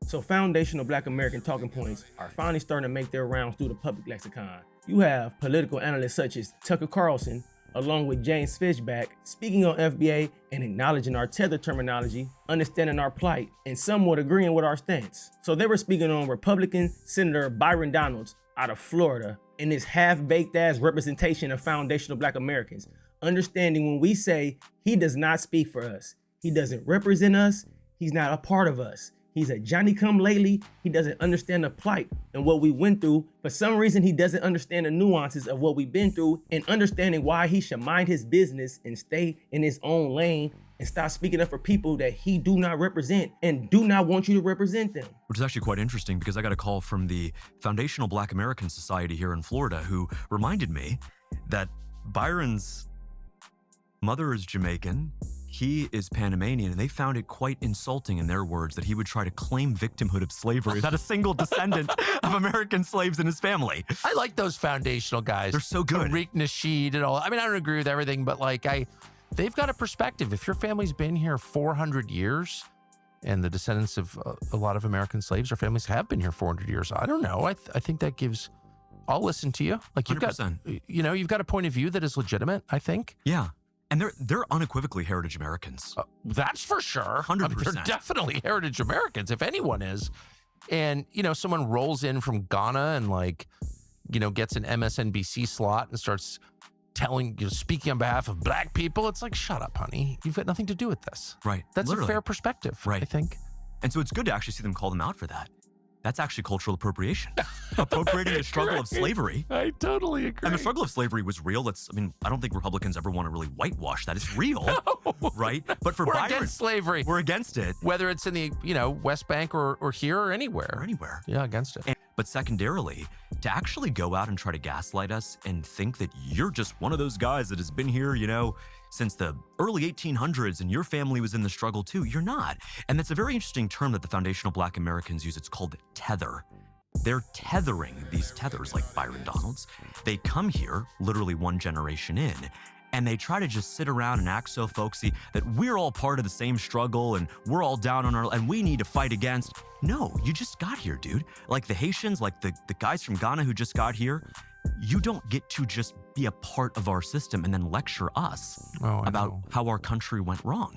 So foundational Black American talking points are finally starting to make their rounds through the public lexicon. You have political analysts such as Tucker Carlson, along with James Fishback, speaking on FBA and acknowledging our Tether terminology, understanding our plight, and somewhat agreeing with our stance. So they were speaking on Republican Senator Byron Donalds out of Florida and his half-baked ass representation of foundational Black Americans, understanding when we say he does not speak for us, he doesn't represent us, he's not a part of us. He's a Johnny-come-lately. He doesn't understand the plight and what we went through. For some reason, he doesn't understand the nuances of what we've been through and understanding why he should mind his business and stay in his own lane and stop speaking up for people that he do not represent and do not want you to represent them. Which is actually quite interesting because I got a call from the Foundational Black American Society here in Florida who reminded me that Byron's mother is Jamaican, he is Panamanian, and they found it quite insulting in their words that he would try to claim victimhood of slavery, not a single descendant of American slaves in his family. I like those foundational guys. They're so good. Tariq Nasheed and all. I mean, I don't agree with everything, but like they've got a perspective. If your family's been here 400 years and the descendants of a lot of American slaves or families have been here 400 years, I don't know. I think that gives, I'll listen to you. Like you've 100%. got, you've got a point of view that is legitimate, I think. Yeah. And they're unequivocally heritage Americans. That's for sure. 100%. I mean, they're definitely heritage Americans, if anyone is. And, someone rolls in from Ghana and gets an MSNBC slot and starts speaking on behalf of Black people. It's like, shut up, honey. You've got nothing to do with this. Right. That's Literally. a fair perspective, right. I think. And so it's good to actually see them call them out for that. That's actually cultural appropriation. Appropriating the struggle of slavery. I totally agree. And the struggle of slavery was real. I don't think Republicans ever want to really whitewash that. It's real, no. Right? But for we're Byron, against slavery. We're against it. Whether it's in the, West Bank or here or anywhere. Or anywhere. Yeah, against it. But secondarily, to actually go out and try to gaslight us and think that you're just one of those guys that has been here, since the early 1800s and your family was in the struggle too, you're not. And that's a very interesting term that the foundational Black Americans use. It's called tether. They're tethering these tethers like Byron Donalds. They come here literally one generation in, and they try to just sit around and act so folksy that we're all part of the same struggle and we're all down on and we need to fight against. No, you just got here, dude. Like the Haitians, like the guys from Ghana who just got here, you don't get to just be a part of our system and then lecture us about how our country went wrong.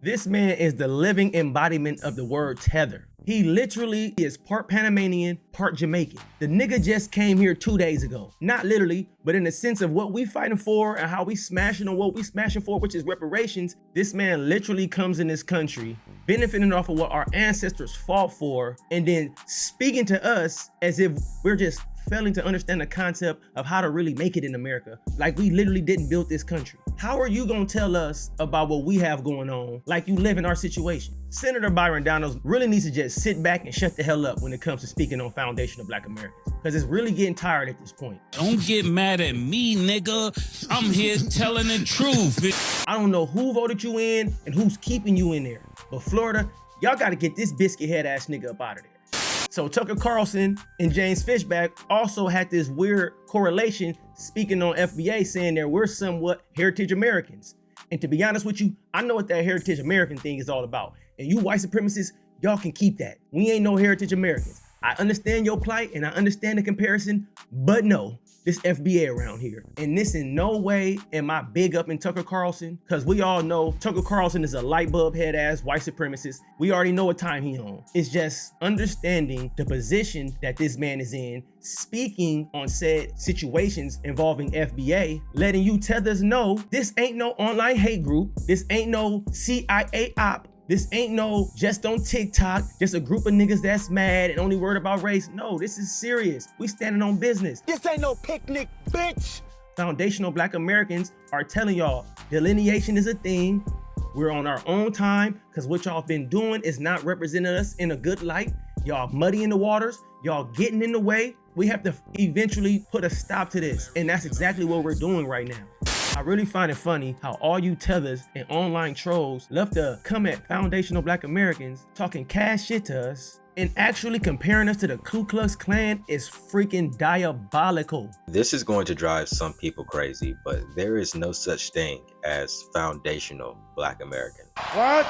This man is the living embodiment of the word tether. He literally is part Panamanian, part Jamaican. The nigga just came here 2 days ago. Not literally, but in the sense of what we fighting for and how we smashing on what we smashing for, which is reparations. This man literally comes in this country, benefiting off of what our ancestors fought for, and then speaking to us as if we're just failing to understand the concept of how to really make it in America. Like we literally didn't build this country. How are you gonna tell us about what we have going on like you live in our situation? Senator Byron Donalds really needs to just sit back and shut the hell up when it comes to speaking on foundational Black Americans, because it's really getting tired at this point. Don't get mad at me, nigga. I'm here telling the truth. I don't know who voted you in and who's keeping you in there, but Florida, y'all gotta get this biscuit head ass nigga up out of there. So Tucker Carlson and James Fishback also had this weird correlation speaking on FBA, saying that we're somewhat heritage Americans. And to be honest with you, I know what that heritage American thing is all about. And you white supremacists, y'all can keep that. We ain't no heritage Americans. I understand your plight and I understand the comparison, but no, this FBA around here. And this in no way am I big up in Tucker Carlson, because we all know Tucker Carlson is a light bulb head ass white supremacist. We already know what time he on. It's just understanding the position that this man is in, speaking on said situations involving FBA, letting you tethers know this ain't no online hate group. This ain't no CIA op. This ain't no just on TikTok, just a group of niggas that's mad and only worried about race. No, this is serious. We standing on business. This ain't no picnic, bitch. Foundational Black Americans are telling y'all delineation is a thing. We're on our own time because what y'all been doing is not representing us in a good light. Y'all muddying the waters. Y'all getting in the way. We have to eventually put a stop to this. And that's exactly what we're doing right now. I really find it funny how all you tethers and online trolls love to come at foundational Black Americans talking cash shit to us, and actually comparing us to the Ku Klux Klan is freaking diabolical. This is going to drive some people crazy, but there is no such thing as foundational Black American. What?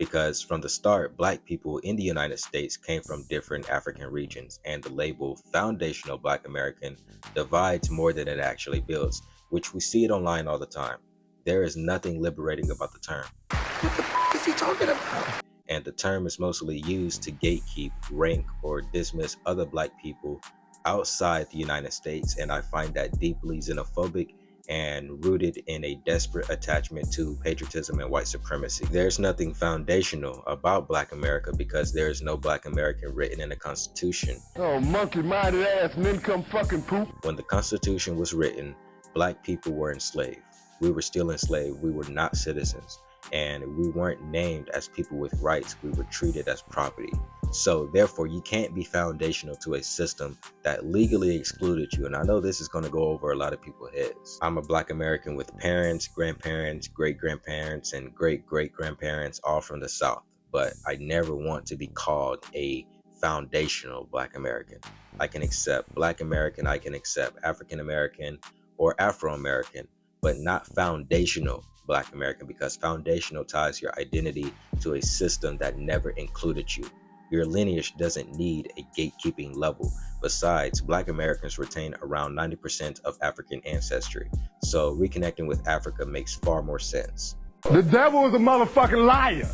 because from the start, Black people in the United States came from different African regions, and the label foundational Black American divides more than it actually builds, which we see it online all the time. There is nothing liberating about the term. What the f is he talking about? And the term is mostly used to gatekeep, rank, or dismiss other Black people outside the United States, and I find that deeply xenophobic and rooted in a desperate attachment to patriotism and white supremacy. There's nothing foundational about Black America because there is no Black American written in the Constitution. Oh, monkey-minded ass nincome fucking poop. When the Constitution was written, Black people were enslaved. We were still enslaved. We were not citizens. And we weren't named as people with rights. We were treated as property. So therefore, you can't be foundational to a system that legally excluded you. And I know this is going to go over a lot of people's heads. I'm a Black American with parents, grandparents, great-grandparents, and great-great-grandparents, all from the South. But I never want to be called a foundational Black American. I can accept Black American, I can accept African American or Afro American, but not foundational Black American, because foundational ties your identity to a system that never included you. Your lineage doesn't need a gatekeeping level. Besides, Black Americans retain around 90% of African ancestry, so reconnecting with Africa makes far more sense. The devil is a motherfucking liar,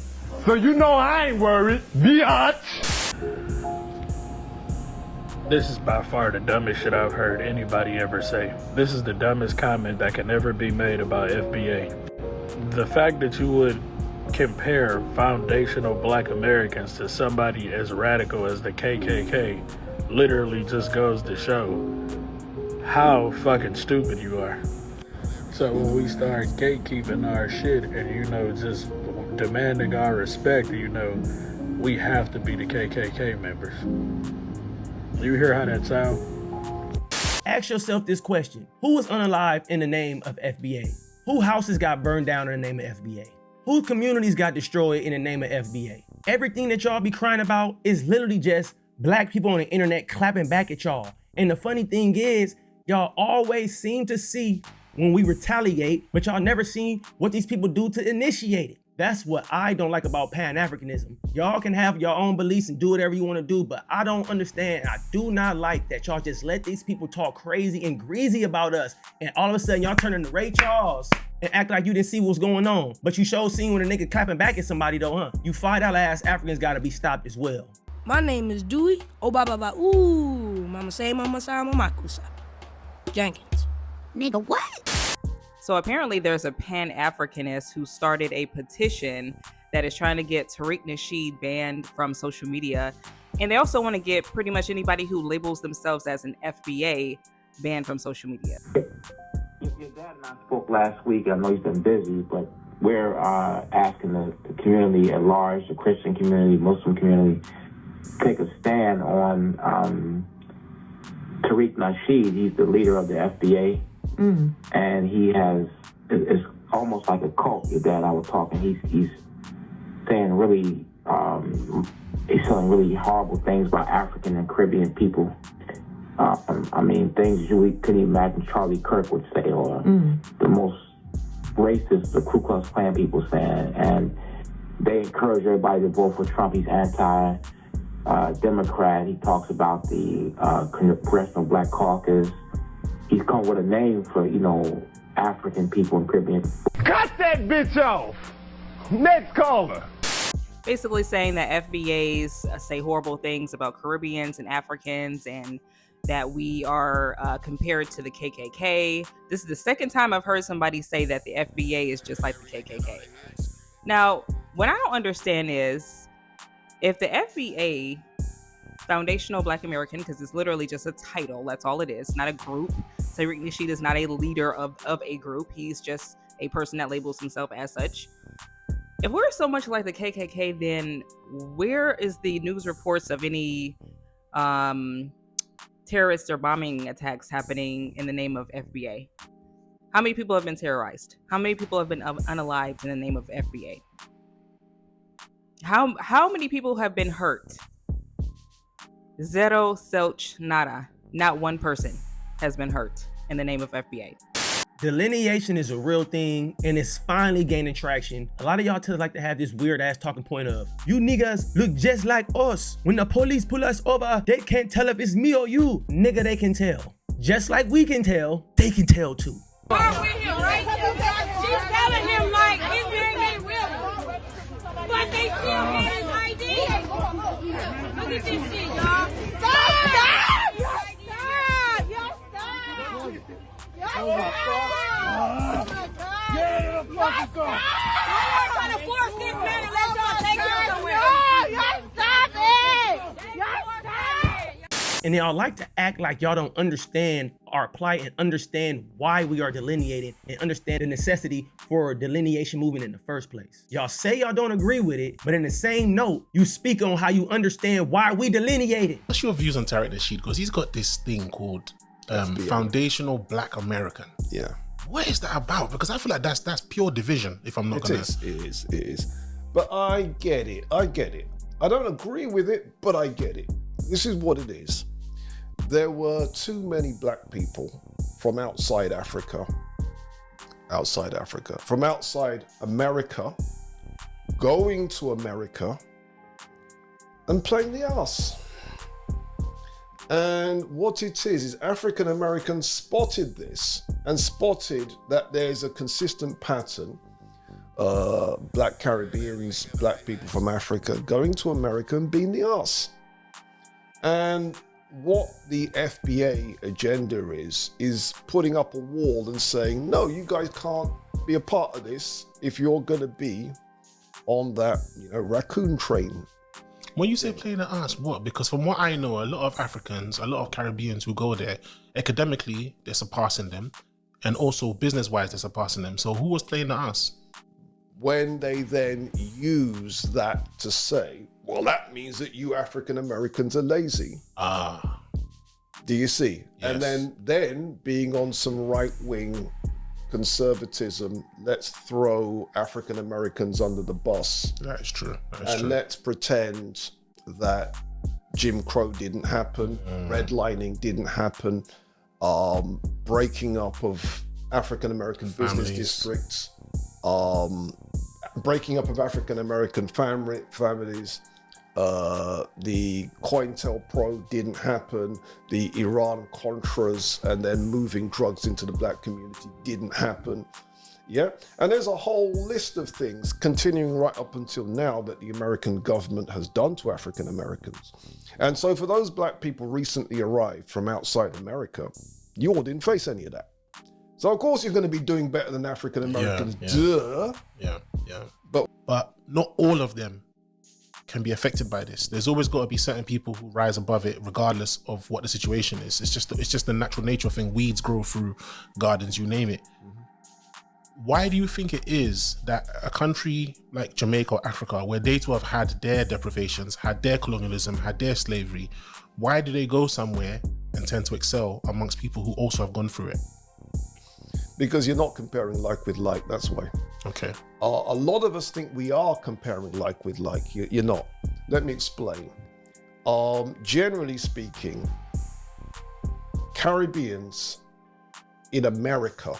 so you know I ain't worried, biatch. This is by far the dumbest shit I've heard anybody ever say. This is the dumbest comment that can ever be made about FBA. The fact that you would compare foundational Black Americans to somebody as radical as the KKK literally just goes to show how fucking stupid you are. So when we start gatekeeping our shit and, just demanding our respect, we have to be the KKK members. You hear how that sound? Ask yourself this question. Who was unalived in the name of FBA? Who houses got burned down in the name of FBA? Whose communities got destroyed in the name of FBA? Everything that y'all be crying about is literally just Black people on the internet clapping back at y'all. And the funny thing is, y'all always seem to see when we retaliate, but y'all never seen what these people do to initiate it. That's what I don't like about Pan-Africanism. Y'all can have your own beliefs and do whatever you want to do, but I don't understand. I do not like that y'all just let these people talk crazy and greasy about us, and all of a sudden y'all turn into Ray Charles and act like you didn't see what's going on. But you sure seen when a nigga clapping back at somebody though, huh? You $5 ass Africans gotta be stopped as well. My name is Dewey. Oh, ba ba ba. Ooh, mama say, mama say, mama kusa. Jenkins. Nigga, what? So apparently there's a Pan-Africanist who started a petition that is trying to get Tariq Nasheed banned from social media. And they also want to get pretty much anybody who labels themselves as an FBA banned from social media. Your dad and I spoke last week. I know he's been busy, but we're asking the community at large, the Christian community, Muslim community, take a stand on Tariq Nasheed. He's the leader of the FBA. And he has, it's almost like a cult. Your dad and I were talking. He's saying really, he's saying really horrible things about African and Caribbean people. Things you couldn't imagine Charlie Kirk would say, or the most racist, the Ku Klux Klan people saying. And they encourage everybody to vote for Trump. He's anti-Democrat. He talks about the Congressional Black Caucus. He's come with a name for, African people and Caribbean. Cut that bitch off. Next caller. Basically saying that FBAs say horrible things about Caribbeans and Africans, and that we are compared to the KKK. This is the second time I've heard somebody say that the FBA is just like the KKK. Now, what I don't understand is, if the FBA, Foundational Black American, because it's literally just a title, that's all it is, not a group. Tariq Nasheed is not a leader of a group. He's just a person that labels himself as such. If we're so much like the KKK, then where is the news reports of any terrorist or bombing attacks happening in the name of FBA? How many people have been terrorized? How many people have been unalived in the name of FBA? How many people have been hurt? Zero, selch, nada. Not one person has been hurt in the name of FBA. Delineation is a real thing and it's finally gaining traction. A lot of y'all like to have this weird ass talking point of, you niggas look just like us. When the police pull us over, they can't tell if it's me or you. Nigga, they can tell. Just like we can tell, they can tell too. She's telling him like his name ain't real, but they still get his ID. Look at this shit, y'all. Stop! Oh my God! Yeah, the fuck go! I'm trying to force this man and let y'all take him somewhere. Y'all stop it! Y'all stop it! And y'all like to act like y'all don't understand our plight and understand why we are delineated and understand the necessity for a delineation movement in the first place. Y'all say y'all don't agree with it, but in the same note, you speak on how you understand why we delineated. What's your views on Tariq Nasheed? Because he's got this thing called Foundational Black American. Yeah. What is that about? Because I feel like that's pure division, if I'm not gonna. It is. But I get it. I don't agree with it, but I get it. This is what it is. There were too many black people from outside Africa, from outside America, going to America and playing the ass. And what it is African Americans spotted this and spotted that there's a consistent pattern. Black Caribbeans, black people from Africa going to America and being the ass. And what the FBA agenda is putting up a wall and saying, no, you guys can't be a part of this if you're going to be on that, raccoon train. When you say playing the ass, what? Because from what I know, a lot of Africans, a lot of Caribbeans who go there, academically, they're surpassing them. And also business-wise, they're surpassing them. So who was playing the ass? When they then use that to say, well, that means that you African Americans are lazy. Do you see? Yes. And then being on some right-wing conservatism, let's throw African Americans under the bus. That is true. Let's pretend that Jim Crow didn't happen, redlining didn't happen, breaking up of African American business districts, breaking up of African American families. The COINTELPRO didn't happen, the Iran Contras and then moving drugs into the black community didn't happen. Yeah, and there's a whole list of things continuing right up until now that the American government has done to African Americans. And so for those black people recently arrived from outside America, you all didn't face any of that. So of course you're going to be doing better than African Americans. Duh. Yeah. But not all of them can be affected by this. There's always got to be certain people who rise above it regardless of what the situation is. It's just the natural nature thing. Weeds grow through gardens, you name it. Why do you think it is that a country like Jamaica or Africa, where they too have had their deprivations, had their colonialism, had their slavery, why do they go somewhere and tend to excel amongst people who also have gone through it? Because you're not comparing like with like, that's why. Okay. A lot of us think we are comparing like with like. You're not. Let me explain. Generally speaking, Caribbeans in America,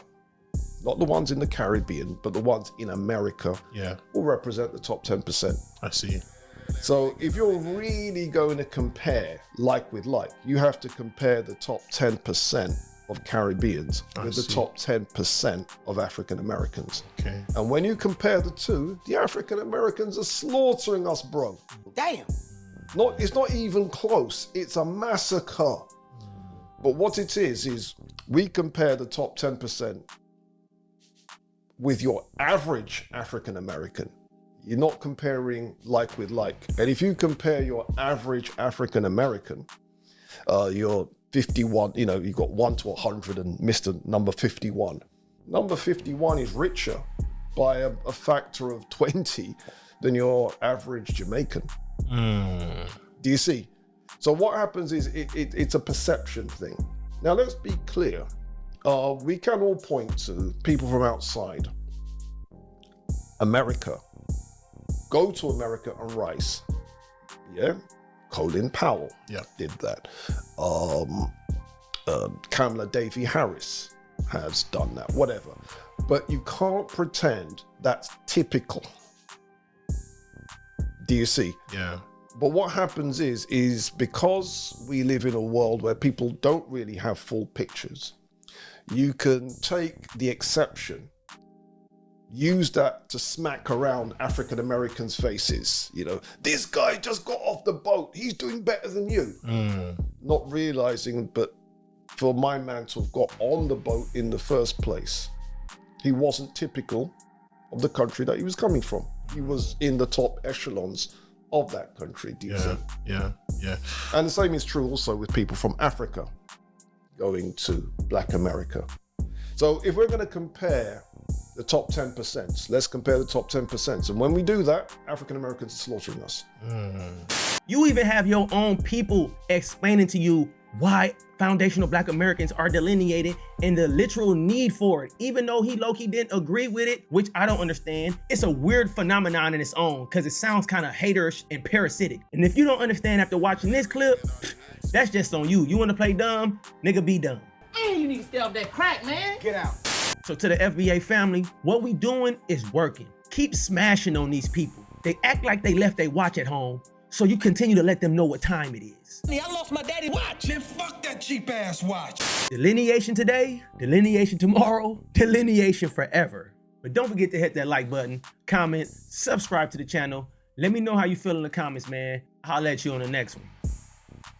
not the ones in the Caribbean, but the ones in America, will represent the top 10%. I see. So if you're really going to compare like with like, you have to compare the top 10% of Caribbeans with the top 10% of African Americans. Okay. And when you compare the two, the African Americans are slaughtering us, bro. Damn. It's not even close. It's a massacre. But what it is we compare the top 10% with your average African American. You're not comparing like with like. And if you compare your average African American, you're 51, you got 1 to 100 and Mr. number 51. Number 51 is richer by a factor of 20 than your average Jamaican. Do you see? So what happens is it's a perception thing. Now let's be clear. We can all point to people from outside America, go to America and rise. Yeah? Colin Powell did that. Kamala Davy Harris has done that, whatever. But you can't pretend that's typical. Do you see? Yeah. But what happens is because we live in a world where people don't really have full pictures, you can take the exception, use that to smack around African Americans' faces. You know, this guy just got off the boat, he's doing better than you. Not realizing, but for my man to have got on the boat in the first place, he wasn't typical of the country that he was coming from. He was in the top echelons of that country. Do you see? Yeah. And the same is true also with people from Africa going to Black America. So if we're going to compare the top 10%, let's compare the top 10%. And when we do that, African Americans are slaughtering us. You even have your own people explaining to you why foundational Black Americans are delineated and the literal need for it, even though he low-key didn't agree with it, which I don't understand. It's a weird phenomenon in its own because it sounds kind of haterish and parasitic. And if you don't understand after watching this clip, that's just on you. You want to play dumb? Nigga, be dumb. And you need to stay off that crack, man. Get out. So to the FBA family, what we doing is working. Keep smashing on these people. They act like they left their watch at home, so you continue to let them know what time it is. I lost my daddy's watch. Then fuck that cheap ass watch. Delineation today, delineation tomorrow, delineation forever. But don't forget to hit that like button, comment, subscribe to the channel. Let me know how you feel in the comments, man. I'll let you on the next one.